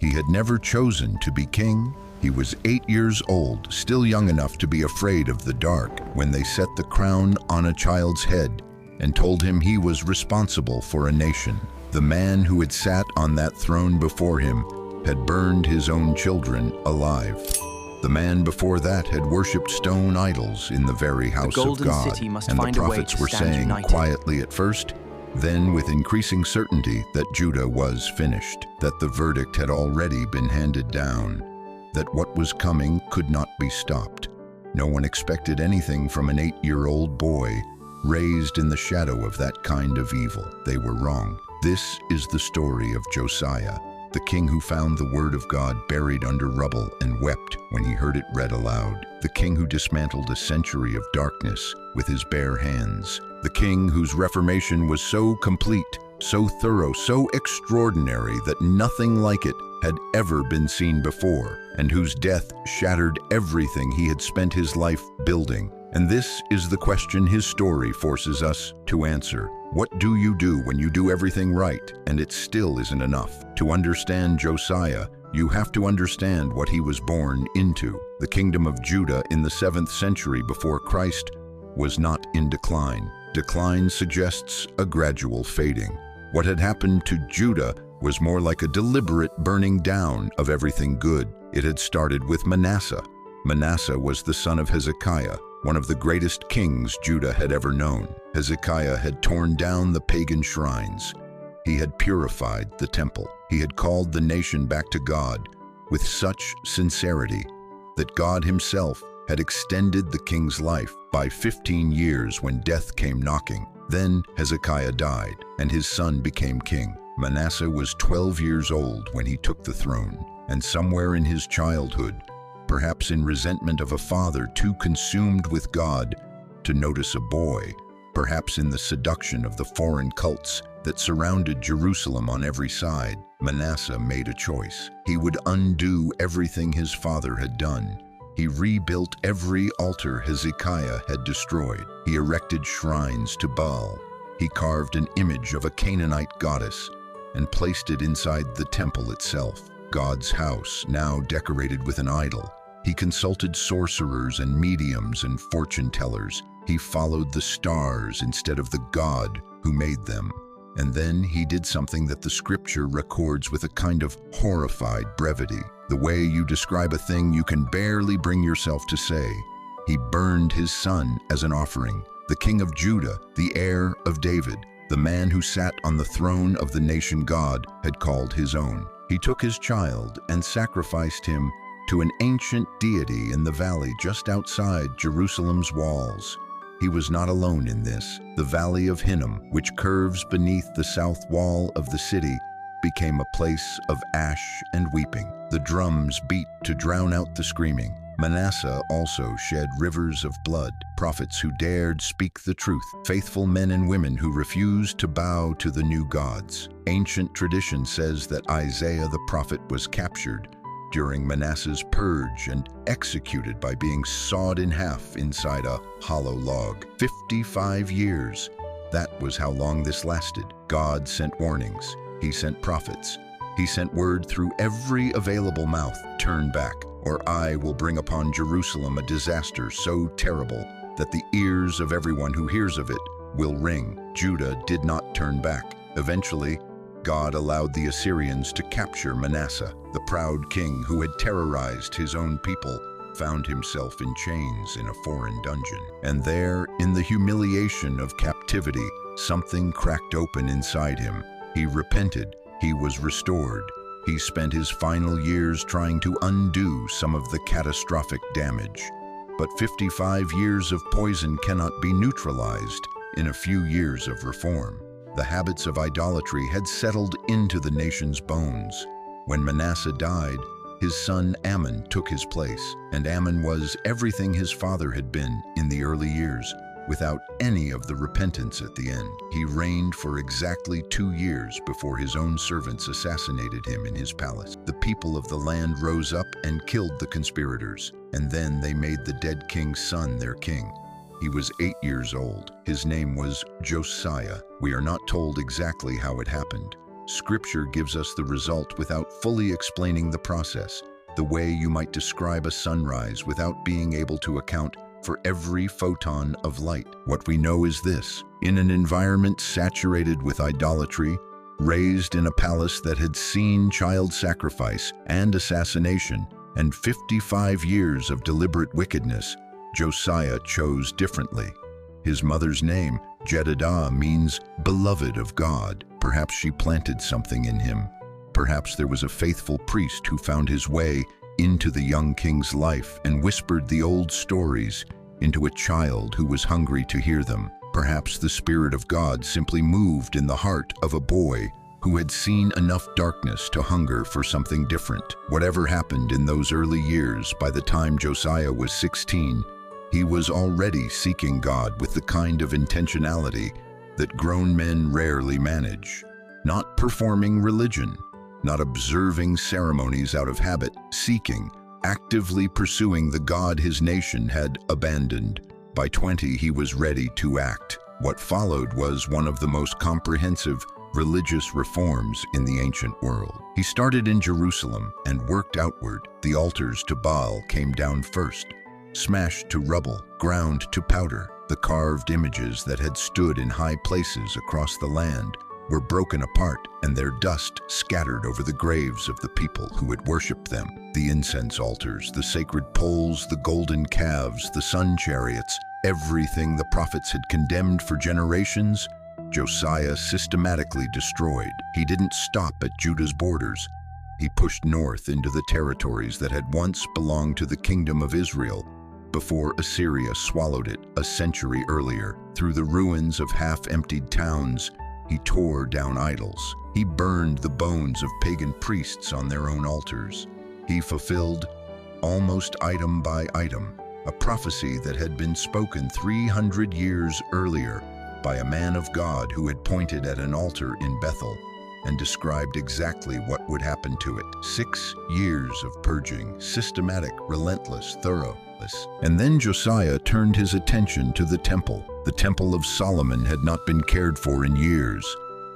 He had never chosen to be king. He was 8 years old, still young enough to be afraid of the dark, when they set the crown on a child's head and told him he was responsible for a nation. The man who had sat on that throne before him had burned his own children alive. The man before that had worshipped stone idols in the very house of God, and the prophets were saying quietly at first, then with increasing certainty, that Judah was finished, that the verdict had already been handed down, that what was coming could not be stopped. No one expected anything from an 8-year-old boy raised in the shadow of that kind of evil. They were wrong. This is the story of Josiah, the king who found the word of God buried under rubble and wept when he heard it read aloud, the king who dismantled a century of darkness with his bare hands, the king whose reformation was so complete, so thorough, so extraordinary that nothing like it had ever been seen before, and whose death shattered everything he had spent his life building. And this is the question his story forces us to answer. What do you do when you do everything right and it still isn't enough? To understand Josiah, you have to understand what he was born into. The kingdom of Judah in the 7th century before Christ was not in decline. Decline suggests a gradual fading. What had happened to Judah was more like a deliberate burning down of everything good. It had started with Manasseh. Manasseh was the son of Hezekiah, one of the greatest kings Judah had ever known. Hezekiah had torn down the pagan shrines. He had purified the temple. He had called the nation back to God with such sincerity that God himself had extended the king's life by 15 years when death came knocking. Then Hezekiah died, and his son became king. Manasseh was 12 years old when he took the throne, and somewhere in his childhood, perhaps in resentment of a father too consumed with God to notice a boy, perhaps in the seduction of the foreign cults that surrounded Jerusalem on every side, Manasseh made a choice. He would undo everything his father had done. He rebuilt every altar Hezekiah had destroyed. He erected shrines to Baal. He carved an image of a Canaanite goddess and placed it inside the temple itself, God's house, now decorated with an idol. He consulted sorcerers and mediums and fortune tellers. He followed the stars instead of the God who made them. And then he did something that the scripture records with a kind of horrified brevity. The way you describe a thing you can barely bring yourself to say. He burned his son as an offering. The king of Judah, the heir of David, the man who sat on the throne of the nation God had called his own. He took his child and sacrificed him to an ancient deity in the valley just outside Jerusalem's walls. He was not alone in this. The valley of Hinnom, which curves beneath the south wall of the city, became a place of ash and weeping. The drums beat to drown out the screaming. Manasseh also shed rivers of blood, prophets who dared speak the truth, faithful men and women who refused to bow to the new gods. Ancient tradition says that Isaiah the prophet was captured during Manasseh's purge and executed by being sawed in half inside a hollow log. 55 years. That was how long this lasted. God sent warnings. He sent prophets. He sent word through every available mouth, turn back, or I will bring upon Jerusalem a disaster so terrible that the ears of everyone who hears of it will ring. Judah did not turn back. Eventually, God allowed the Assyrians to capture Manasseh. The proud king who had terrorized his own people found himself in chains in a foreign dungeon. And there, in the humiliation of captivity, something cracked open inside him. He repented. He was restored. He spent his final years trying to undo some of the catastrophic damage. But 55 years of poison cannot be neutralized in a few years of reform. The habits of idolatry had settled into the nation's bones. When Manasseh died, his son Ammon took his place, and Ammon was everything his father had been in the early years, without any of the repentance at the end. He reigned for exactly 2 years before his own servants assassinated him in his palace. The people of the land rose up and killed the conspirators, and then they made the dead king's son their king. He was 8 years old. His name was Josiah. We are not told exactly how it happened. Scripture gives us the result without fully explaining the process, the way you might describe a sunrise without being able to account for every photon of light. What we know is this: in an environment saturated with idolatry, raised in a palace that had seen child sacrifice and assassination, and 55 years of deliberate wickedness, Josiah chose differently. His mother's name, Jedediah, means beloved of God. Perhaps she planted something in him. Perhaps there was a faithful priest who found his way into the young king's life and whispered the old stories into a child who was hungry to hear them. Perhaps the Spirit of God simply moved in the heart of a boy who had seen enough darkness to hunger for something different. Whatever happened in those early years, by the time Josiah was 16, he was already seeking God with the kind of intentionality that grown men rarely manage. Not performing religion, not observing ceremonies out of habit, seeking, actively pursuing the God his nation had abandoned. By 20, he was ready to act. What followed was one of the most comprehensive religious reforms in the ancient world. He started in Jerusalem and worked outward. The altars to Baal came down first, smashed to rubble, ground to powder. The carved images that had stood in high places across the land were broken apart, and their dust scattered over the graves of the people who had worshipped them. The incense altars, the sacred poles, the golden calves, the sun chariots, everything the prophets had condemned for generations, Josiah systematically destroyed. He didn't stop at Judah's borders. He pushed north into the territories that had once belonged to the kingdom of Israel before Assyria swallowed it a century earlier. Through the ruins of half-emptied towns, he tore down idols. He burned the bones of pagan priests on their own altars. He fulfilled, almost item by item, a prophecy that had been spoken 300 years earlier by a man of God who had pointed at an altar in Bethel and described exactly what would happen to it. 6 years of purging, systematic, relentless, thorough. And then Josiah turned his attention to the temple. The temple of Solomon had not been cared for in years,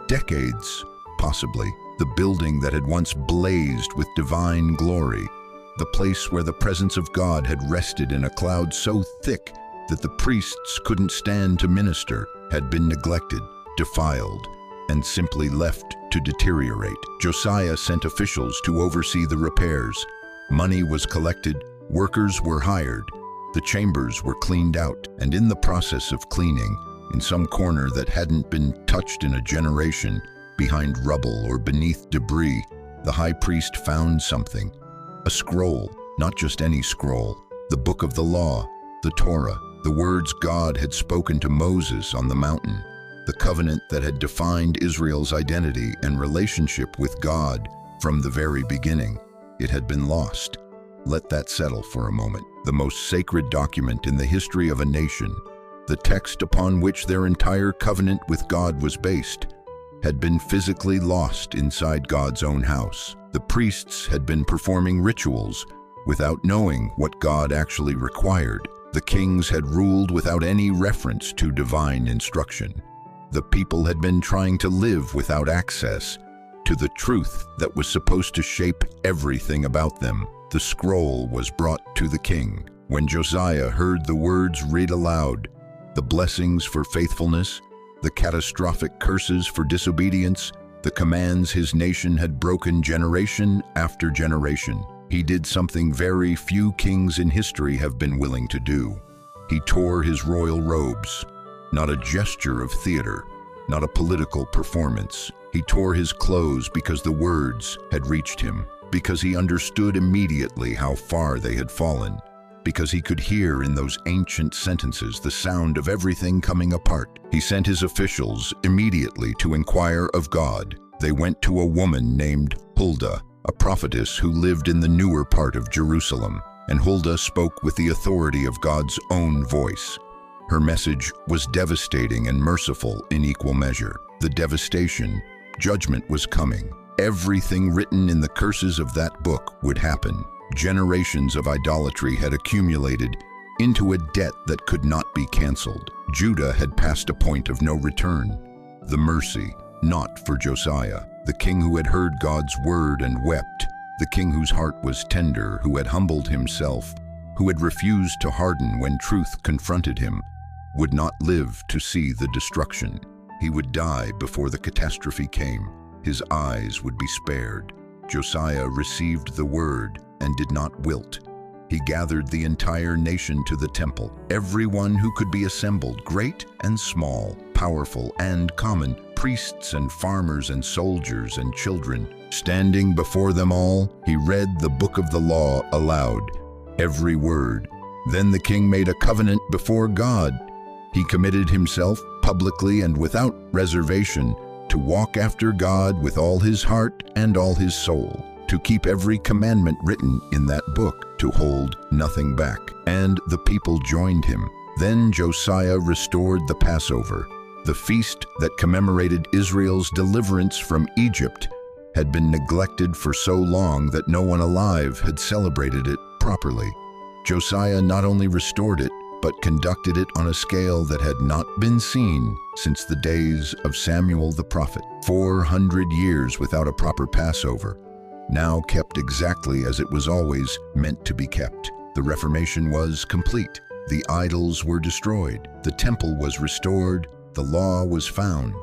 decades, possibly. The building that had once blazed with divine glory, the place where the presence of God had rested in a cloud so thick that the priests couldn't stand to minister, had been neglected, defiled, and simply left to deteriorate. Josiah sent officials to oversee the repairs. Money was collected, workers were hired, the chambers were cleaned out, and in the process of cleaning, in some corner that hadn't been touched in a generation, behind rubble or beneath debris, the high priest found something. A scroll, not just any scroll, the book of the law, the Torah, the words God had spoken to Moses on the mountain, the covenant that had defined Israel's identity and relationship with God from the very beginning. It had been lost. Let that settle for a moment. The most sacred document in the history of a nation, the text upon which their entire covenant with God was based, had been physically lost inside God's own house. The priests had been performing rituals without knowing what God actually required. The kings had ruled without any reference to divine instruction. The people had been trying to live without access to the truth that was supposed to shape everything about them. The scroll was brought to the king. When Josiah heard the words read aloud, the blessings for faithfulness, the catastrophic curses for disobedience, the commands his nation had broken generation after generation, he did something very few kings in history have been willing to do. He tore his royal robes, not a gesture of theater, not a political performance. He tore his clothes because the words had reached him, because he understood immediately how far they had fallen, because he could hear in those ancient sentences the sound of everything coming apart. He sent his officials immediately to inquire of God. They went to a woman named Huldah, a prophetess who lived in the newer part of Jerusalem, and Huldah spoke with the authority of God's own voice. Her message was devastating and merciful in equal measure. The devastation, judgment was coming. Everything written in the curses of that book would happen. Generations of idolatry had accumulated into a debt that could not be canceled. Judah had passed a point of no return. The mercy, not for Josiah, the king who had heard God's word and wept, the king whose heart was tender, who had humbled himself, who had refused to harden when truth confronted him, would not live to see the destruction. He would die before the catastrophe came. His eyes would be spared. Josiah received the word and did not wilt. He gathered the entire nation to the temple, everyone who could be assembled, great and small, powerful and common, priests and farmers and soldiers and children. Standing before them all, he read the book of the law aloud, every word. Then the king made a covenant before God. He committed himself publicly and without reservation to walk after God with all his heart and all his soul, to keep every commandment written in that book, to hold nothing back. And the people joined him. Then Josiah restored the Passover. The feast that commemorated Israel's deliverance from Egypt had been neglected for so long that no one alive had celebrated it properly. Josiah not only restored it, but conducted it on a scale that had not been seen since the days of Samuel the prophet. 400 years without a proper Passover, now kept exactly as it was always meant to be kept. The Reformation was complete. The idols were destroyed. The temple was restored. The law was found.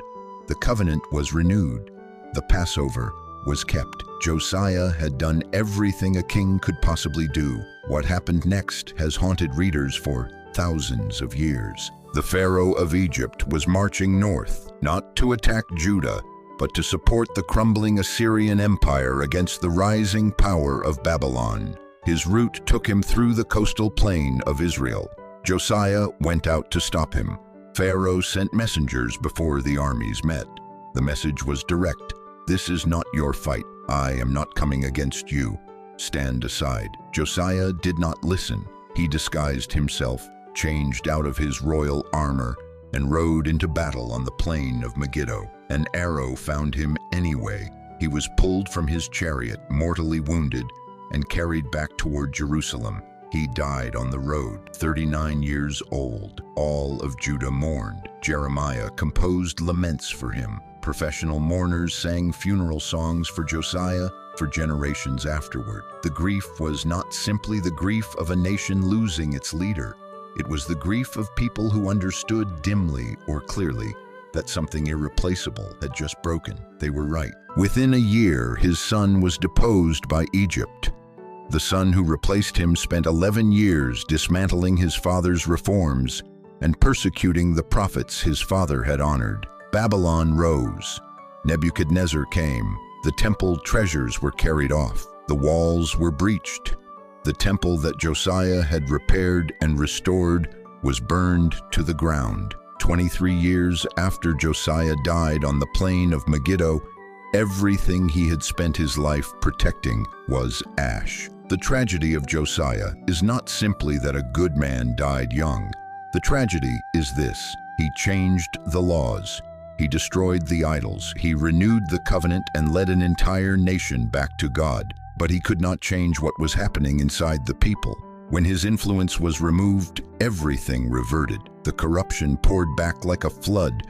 The covenant was renewed. The Passover was kept. Josiah had done everything a king could possibly do. What happened next has haunted readers for thousands of years. The Pharaoh of Egypt was marching north, not to attack Judah, but to support the crumbling Assyrian Empire against the rising power of Babylon. His route took him through the coastal plain of Israel. Josiah went out to stop him. Pharaoh sent messengers before the armies met. The message was direct. "This is not your fight. I am not coming against you. Stand aside." Josiah did not listen. He disguised himself, changed out of his royal armor, and rode into battle on the plain of Megiddo. An arrow found him anyway. He was pulled from his chariot, mortally wounded, and carried back toward Jerusalem. He died on the road, 39 years old. All of Judah mourned. Jeremiah composed laments for him. Professional mourners sang funeral songs for Josiah for generations afterward. The grief was not simply the grief of a nation losing its leader. It was the grief of people who understood dimly or clearly that something irreplaceable had just broken. They were right. Within a year, his son was deposed by Egypt. The son who replaced him spent 11 years dismantling his father's reforms and persecuting the prophets his father had honored. Babylon rose. Nebuchadnezzar came. The temple treasures were carried off. The walls were breached. The temple that Josiah had repaired and restored was burned to the ground. 23 years after Josiah died on the plain of Megiddo, everything he had spent his life protecting was ash. The tragedy of Josiah is not simply that a good man died young. The tragedy is this: he changed the laws. He destroyed the idols. He renewed the covenant and led an entire nation back to God. But he could not change what was happening inside the people. When his influence was removed, everything reverted. The corruption poured back like a flood,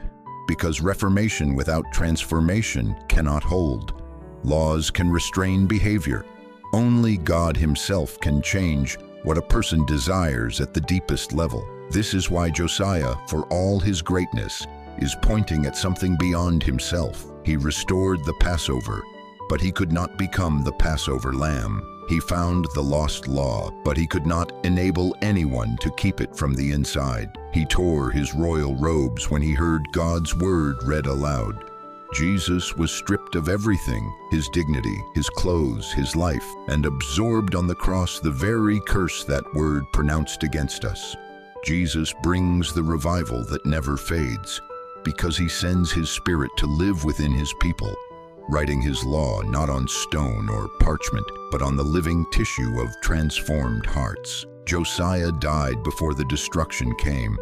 because reformation without transformation cannot hold. Laws can restrain behavior. Only God himself can change what a person desires at the deepest level. This is why Josiah, for all his greatness, is pointing at something beyond himself. He restored the Passover, but he could not become the Passover lamb. He found the lost law, but he could not enable anyone to keep it from the inside. He tore his royal robes when he heard God's word read aloud. Jesus was stripped of everything, his dignity, his clothes, his life, and absorbed on the cross the very curse that word pronounced against us. Jesus brings the revival that never fades, because he sends his Spirit to live within his people, writing his law not on stone or parchment, but on the living tissue of transformed hearts. Josiah died before the destruction came,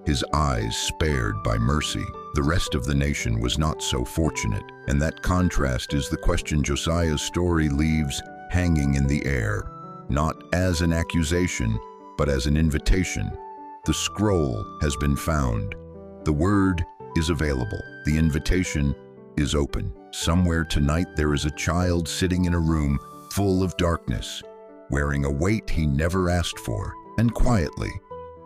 his eyes spared by mercy. The rest of the nation was not so fortunate, and that contrast is the question Josiah's story leaves hanging in the air, not as an accusation, but as an invitation. The scroll has been found. The word is available. The invitation is open. Somewhere tonight there is a child sitting in a room full of darkness, wearing a weight he never asked for, and quietly,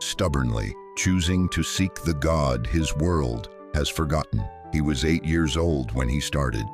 stubbornly, choosing to seek the God his world has forgotten. He was 8 years old when he started,